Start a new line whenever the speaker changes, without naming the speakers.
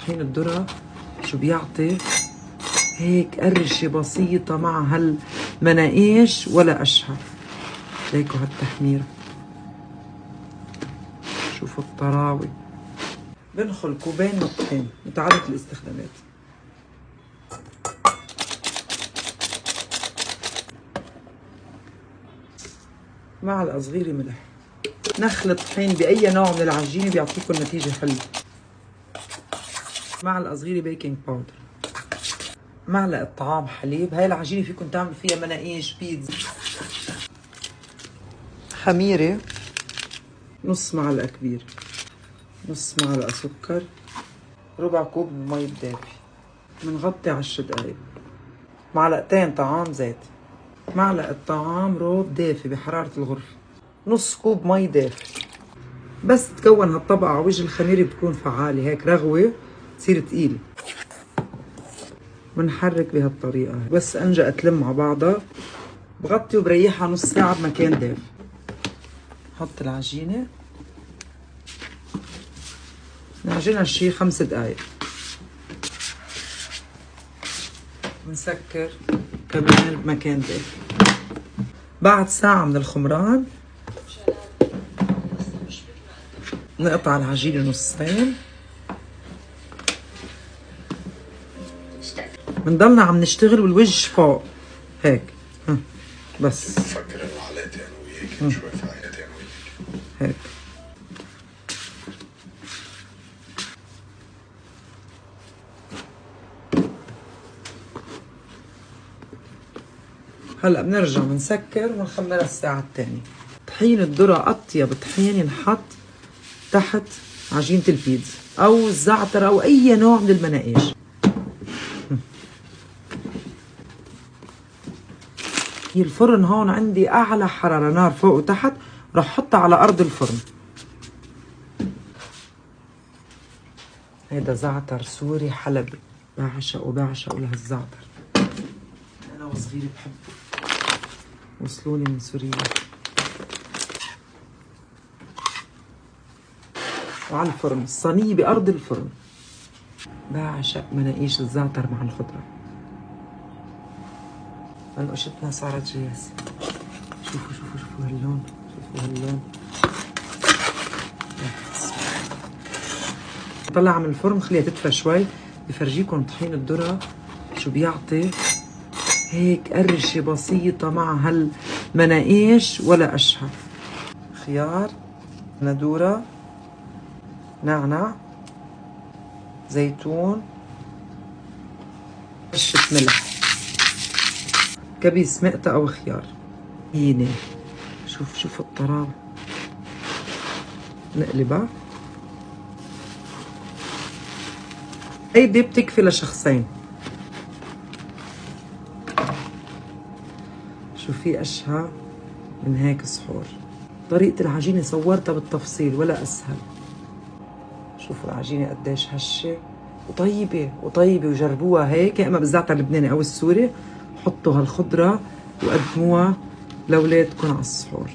طحين الذرة شو بيعطي؟ هيك قرشة بسيطة مع هالمناقيش ولا أشهى. ليكوا هالتحميرة، شوفوا الطراوة. بنخل كوبين من الطحين متعددة الاستخدامات. معلقة صغيرة ملح. نخل الطحين بأي نوع من العجينة بيعطيكم نتيجة حلوة. معلقة صغيرة بيكنج باودر. معلقة طعام حليب. هاي العجينة فيكم تعملوا فيها مناقيش، بيتزا. خميرة نص معلقة كبيرة. نص معلقة سكر. ربع كوب من مي دافية. بنغطي 10 دقايق. معلقتين طعام زيت. معلقة طعام روب دافي بحرارة الغرفة. نص كوب مي دافي. بس تكون هالطبقة على وجه الخميرة بتكون فعالة، هيك رغوة تصير تقيلة. بنحرك بهالطريقة بس انجا تلم مع بعضها. بغطي وبريحها نص ساعة بمكان دافي. حط العجينة، نعجنها شي 5 دقايق. بنسكر كمان بمكان دافي. بعد ساعة من الخمران نقطع العجينة نصين. بنضلنا عم نشتغل والوجه فوق هيك. بس
فكر انه حالاتي انا وياك شوي في حياتي انا وياك
هيك. هلا بنرجع بنسكر ونخمرها الساعة الثانية. طحين الذرة أطيب طحين ينحط تحت عجينة البيتزا أو الزعتر أو أي نوع من المناقيش. هي الفرن هون عندي أعلى حرارة، نار فوق وتحت، رح أحطها على أرض الفرن. هيدا زعتر سوري حلبي، بعشقه لهالزعتر. أنا وصغيري بحبه، وصلوني من سوريا. وعلى الفرن، الصينية بأرض الفرن. بعشق مناقيش الزعتر مع الخضرة. منقوشتنا صارت جاهزة. شوفوا هاللون، طلع من الفرن خليها تدفى شوي. بفرجيكم طحين الذرة شو بيعطي. هيك قرشة بسيطة مع هالمناقيش ولا أشهى. خيار، ندورة، نعناع، زيتون، رشة ملح، كبيس مقطع أو خيار. هيني شوف الطراوة. نقلبها. هيدي بتكفي لشخصين. شو في أشهى من هيك سحور. طريقة العجينة صورتها بالتفصيل ولا أسهل. شوفوا العجينة قديش هشة وطيبة وجربوها هيك، يا إما بالزعتر اللبناني أو السوري. حطوا هالخضرة وقدموها لأولادكم على السحور.